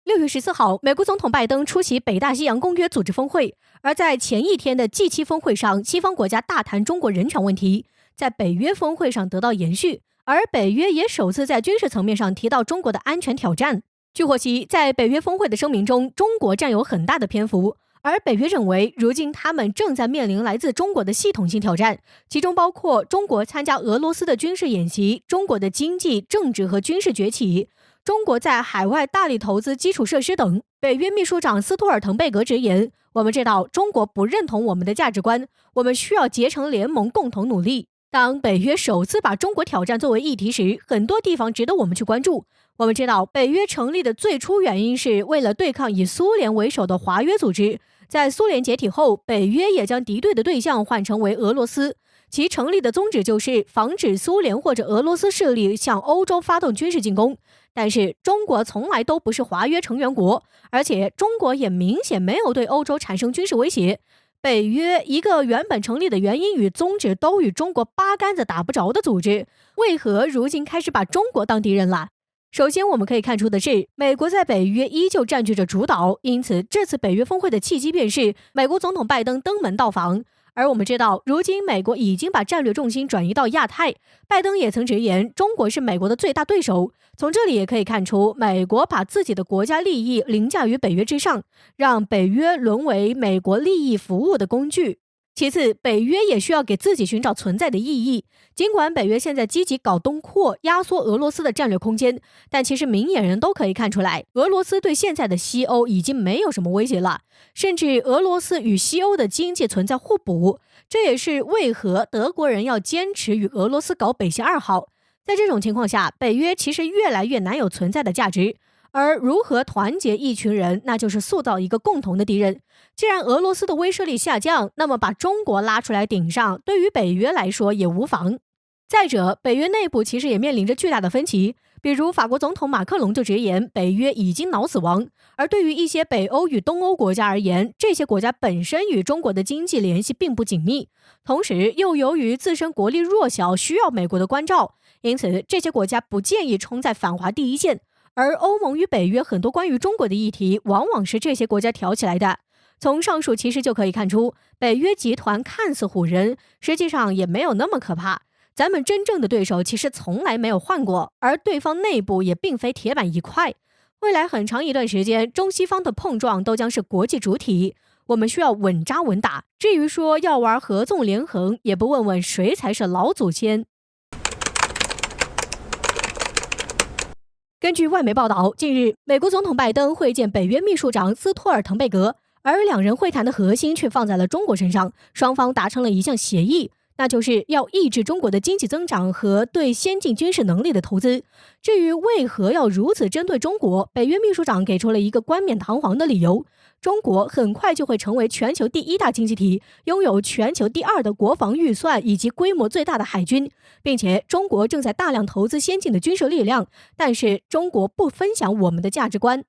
6月14号，美国总统拜登出席北大西洋公约组织峰会，而在前一天的 G7 峰会上，西方国家大谈中国人权问题，在北约峰会上得到延续，而北约也首次在军事层面上提到中国的安全挑战。据获悉，在北约峰会的声明中，中国占有很大的篇幅，而北约认为，如今他们正在面临来自中国的系统性挑战，其中包括中国参加俄罗斯的军事演习、中国的经济、政治和军事崛起、中国在海外大力投资基础设施等。北约秘书长斯托尔滕贝格直言，我们知道中国不认同我们的价值观，我们需要结成联盟共同努力。当北约首次把中国挑战作为议题时，很多地方值得我们去关注。我们知道北约成立的最初原因是为了对抗以苏联为首的华约组织，在苏联解体后，北约也将敌对的对象换成为俄罗斯，其成立的宗旨就是防止苏联或者俄罗斯势力向欧洲发动军事进攻。但是中国从来都不是华约成员国，而且中国也明显没有对欧洲产生军事威胁。北约一个原本成立的原因与宗旨都与中国八竿子打不着的组织，为何如今开始把中国当敌人了？首先我们可以看出的是，美国在北约依旧占据着主导，因此这次北约峰会的契机便是美国总统拜登登门到访。而我们知道，如今美国已经把战略重心转移到亚太，拜登也曾直言中国是美国的最大对手。从这里也可以看出，美国把自己的国家利益凌驾于北约之上，让北约沦为美国利益服务的工具。其次，北约也需要给自己寻找存在的意义。尽管北约现在积极搞东扩，压缩俄罗斯的战略空间，但其实明眼人都可以看出来，俄罗斯对现在的西欧已经没有什么威胁了，甚至俄罗斯与西欧的经济存在互补。这也是为何德国人要坚持与俄罗斯搞北溪2号。在这种情况下，北约其实越来越难有存在的价值。而如何团结一群人，那就是塑造一个共同的敌人。既然俄罗斯的威慑力下降，那么把中国拉出来顶上，对于北约来说也无妨。再者，北约内部其实也面临着巨大的分歧，比如法国总统马克龙就直言，北约已经脑死亡。而对于一些北欧与东欧国家而言，这些国家本身与中国的经济联系并不紧密，同时又由于自身国力弱小，需要美国的关照，因此这些国家不建议冲在反华第一线。而欧盟与北约很多关于中国的议题，往往是这些国家挑起来的。从上述其实就可以看出，北约集团看似唬人，实际上也没有那么可怕。咱们真正的对手其实从来没有换过，而对方内部也并非铁板一块。未来很长一段时间，中西方的碰撞都将是国际主体，我们需要稳扎稳打。至于说要玩合纵连横，也不问问谁才是老祖先。根据外媒报道，近日美国总统拜登会见北约秘书长斯托尔滕贝格，而两人会谈的核心却放在了中国身上，双方达成了一项协议，那就是要抑制中国的经济增长和对先进军事能力的投资。至于为何要如此针对中国，北约秘书长给出了一个冠冕堂皇的理由：中国很快就会成为全球第1大经济体，拥有全球第2的国防预算以及规模最大的海军，并且中国正在大量投资先进的军事力量，但是中国不分享我们的价值观。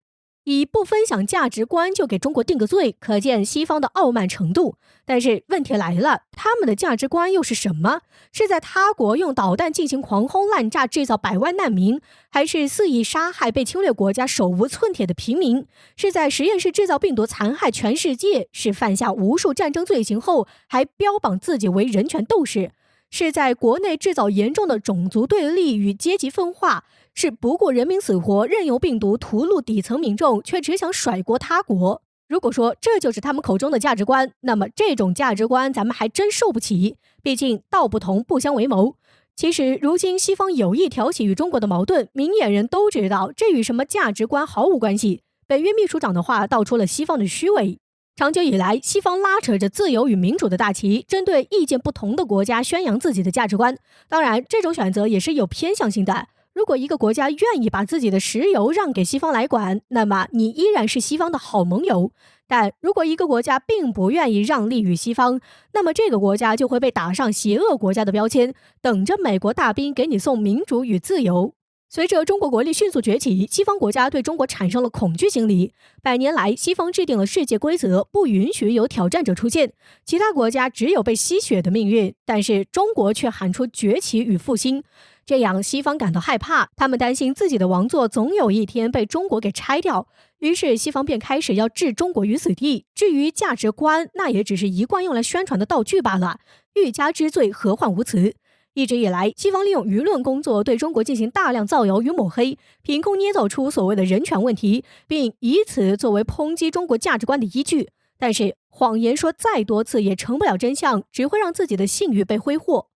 以不分享价值观就给中国定个罪，可见西方的傲慢程度。但是问题来了，他们的价值观又是什么？是在他国用导弹进行狂轰滥炸，制造百万难民，还是肆意杀害被侵略国家手无寸铁的平民？是在实验室制造病毒残害全世界？是犯下无数战争罪行后还标榜自己为人权斗士？是在国内制造严重的种族对立与阶级分化？是不顾人民死活，任由病毒屠戮底层民众，却只想甩锅他国？如果说这就是他们口中的价值观，那么这种价值观咱们还真受不起，毕竟道不同不相为谋。其实如今西方有意挑起与中国的矛盾，明眼人都知道这与什么价值观毫无关系。北约秘书长的话道出了西方的虚伪。长久以来，西方拉扯着自由与民主的大旗，针对意见不同的国家宣扬自己的价值观。当然，这种选择也是有偏向性的。如果一个国家愿意把自己的石油让给西方来管，那么你依然是西方的好盟友。但如果一个国家并不愿意让利于西方，那么这个国家就会被打上邪恶国家的标签，等着美国大兵给你送民主与自由。随着中国国力迅速崛起，西方国家对中国产生了恐惧心理。100年来，西方制定了世界规则，不允许有挑战者出现，其他国家只有被吸血的命运，但是中国却喊出崛起与复兴。这样西方感到害怕，他们担心自己的王座总有一天被中国给拆掉，于是西方便开始要置中国于死地。至于价值观，那也只是一贯用来宣传的道具罢了，欲加之罪，何患无辞。一直以来，西方利用舆论工作对中国进行大量造谣与抹黑，凭空捏造出所谓的人权问题，并以此作为抨击中国价值观的依据。但是谎言说再多次也成不了真相，只会让自己的信誉被挥霍。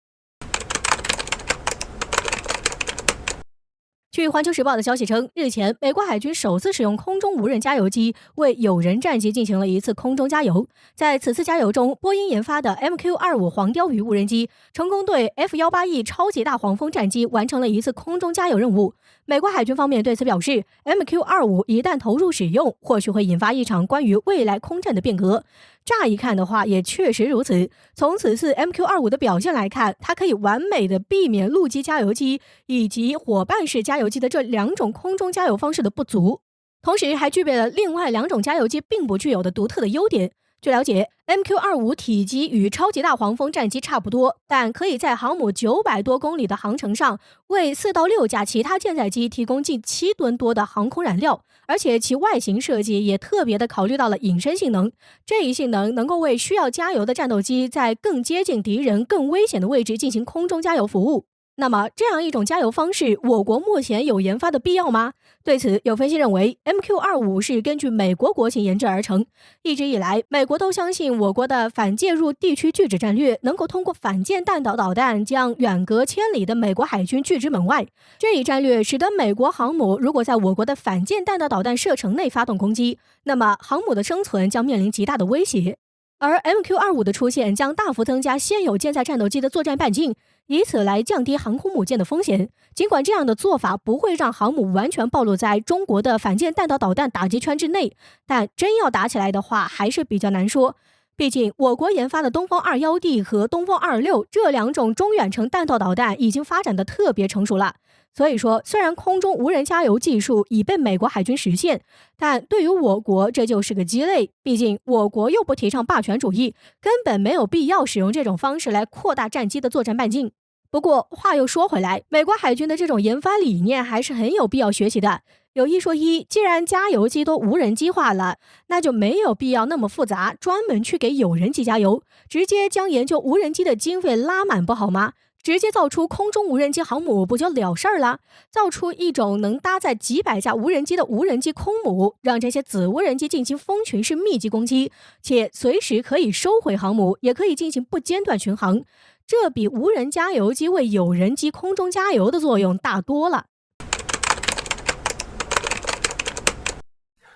据环球时报的消息称，日前美国海军首次使用空中无人加油机为有人战机进行了一次空中加油。在此次加油中，波音研发的 MQ-25 黄鲷鱼无人机成功对 F-18E 超级大黄蜂战机完成了一次空中加油任务。美国海军方面对此表示， MQ-25 一旦投入使用，或许会引发一场关于未来空战的变革。乍一看的话，也确实如此。从此次 MQ-25 的表现来看，它可以完美的避免陆基加油机以及伙伴式加油机的这两种空中加油方式的不足，同时还具备了另外两种加油机并不具有的独特的优点。据了解， MQ-25 体积与超级大黄蜂战机差不多，但可以在航母900多公里的航程上为4到6架其他舰载机提供近7吨多的航空燃料，而且其外形设计也特别的考虑到了隐身性能。这一性能能够为需要加油的战斗机在更接近敌人、更危险的位置进行空中加油服务。那么这样一种加油方式，我国目前有研发的必要吗？对此，有分析认为 MQ-25 是根据美国国情研制而成。一直以来，美国都相信我国的反介入地区拒止战略能够通过反舰弹道导弹将远隔千里的美国海军拒之门外。这一战略使得美国航母如果在我国的反舰弹道导弹射程内发动攻击，那么航母的生存将面临极大的威胁。而 MQ-25 的出现将大幅增加现有舰载战斗机的作战半径，以此来降低航空母舰的风险。尽管这样的做法不会让航母完全暴露在中国的反舰弹道导弹打击圈之内，但真要打起来的话还是比较难说。毕竟我国研发的东风 21D 和东风26这两种中远程弹道导弹已经发展的特别成熟了。所以说，虽然空中无人加油技术已被美国海军实现，但对于我国这就是个鸡肋。毕竟我国又不提倡霸权主义，根本没有必要使用这种方式来扩大战机的作战半径。不过话又说回来，美国海军的这种研发理念还是很有必要学习的。有一说一，既然加油机都无人机化了，那就没有必要那么复杂，专门去给有人机加油，直接将研究无人机的经费拉满不好吗？直接造出空中无人机航母不就了事儿了？造出一种能搭载几百架无人机的无人机空母，让这些子无人机进行蜂群式密集攻击，且随时可以收回航母，也可以进行不间断巡航。这比无人加油机为有人机空中加油的作用大多了。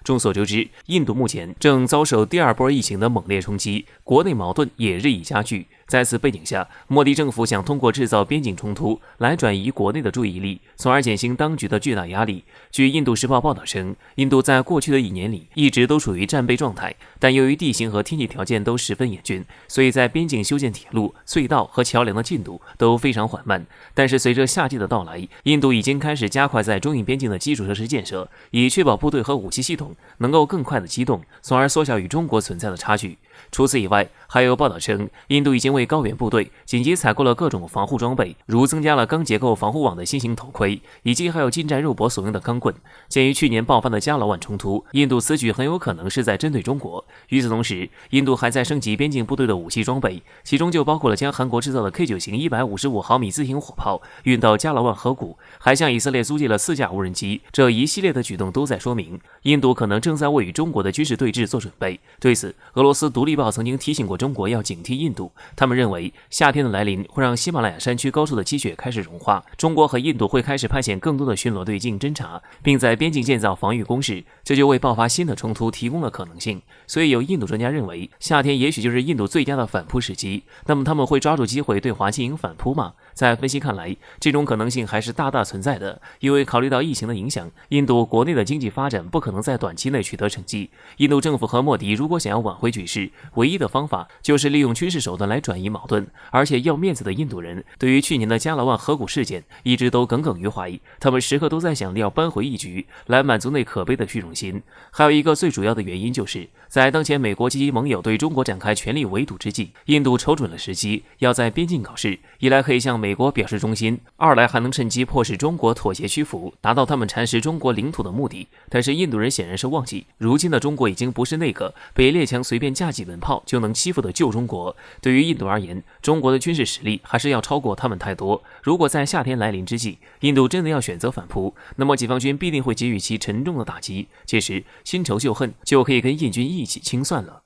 众所周知，印度目前正遭受第二波疫情的猛烈冲击，国内矛盾也日益加剧。在此背景下，莫迪政府想通过制造边境冲突来转移国内的注意力，从而减轻当局的巨大压力。据印度时报报道称，印度在过去的1年里一直都处于战备状态，但由于地形和天气条件都十分严峻，所以在边境修建铁路、隧道和桥梁的进度都非常缓慢。但是随着夏季的到来，印度已经开始加快在中印边境的基础设施建设，以确保部队和武器系统能够更快的机动，从而缩小与中国存在的差距。除此以外，还有报道称，印度已经为高原部队紧急采购了各种防护装备，如增加了钢结构防护网的新型头盔，以及还有近战肉搏所用的钢棍。鉴于去年爆发的加劳万冲突，印度此举很有可能是在针对中国。与此同时，印度还在升级边境部队的武器装备，其中就包括了将韩国制造的 K9 型155毫米自行火炮运到加劳万河谷，还向以色列租借了4架无人机。这一系列的举动都在说明，印度可能正在为与中国的军事对峙做准备。对此，俄罗斯独立报曾经提醒过中国要警惕印度，他们认为夏天的来临会让喜马拉雅山区高处的积雪开始融化，中国和印度会开始派遣更多的巡逻队进行侦察，并在边境建造防御工事，这就为爆发新的冲突提供了可能性。所以有印度专家认为，夏天也许就是印度最佳的反扑时机。那么他们会抓住机会对华进行反扑吗？在分析看来，这种可能性还是大大存在的，因为考虑到疫情的影响，印度国内的经济发展不可能在短期内取得成绩。印度政府和莫迪如果想要挽回局势，唯一的方法就是利用军事手段来转移矛盾。而且要面子的印度人对于去年的加劳万河谷事件一直都耿耿于怀，他们时刻都在想要扳回一局，来满足那可悲的虚荣心。还有一个最主要的原因，就是在当前美国及其盟友对中国展开全力围堵之际，印度瞅准了时机，要在边境搞事，一来可以向美美国表示忠心，二来还能趁机迫使中国妥协屈服，达到他们蚕食中国领土的目的。但是印度人显然是忘记，如今的中国已经不是那个被列强随便架几门炮就能欺负的旧中国。对于印度而言，中国的军事实力还是要超过他们太多。如果在夏天来临之际，印度真的要选择反扑，那么解放军必定会给予其沉重的打击，届时新仇旧恨就可以跟印军一起清算了。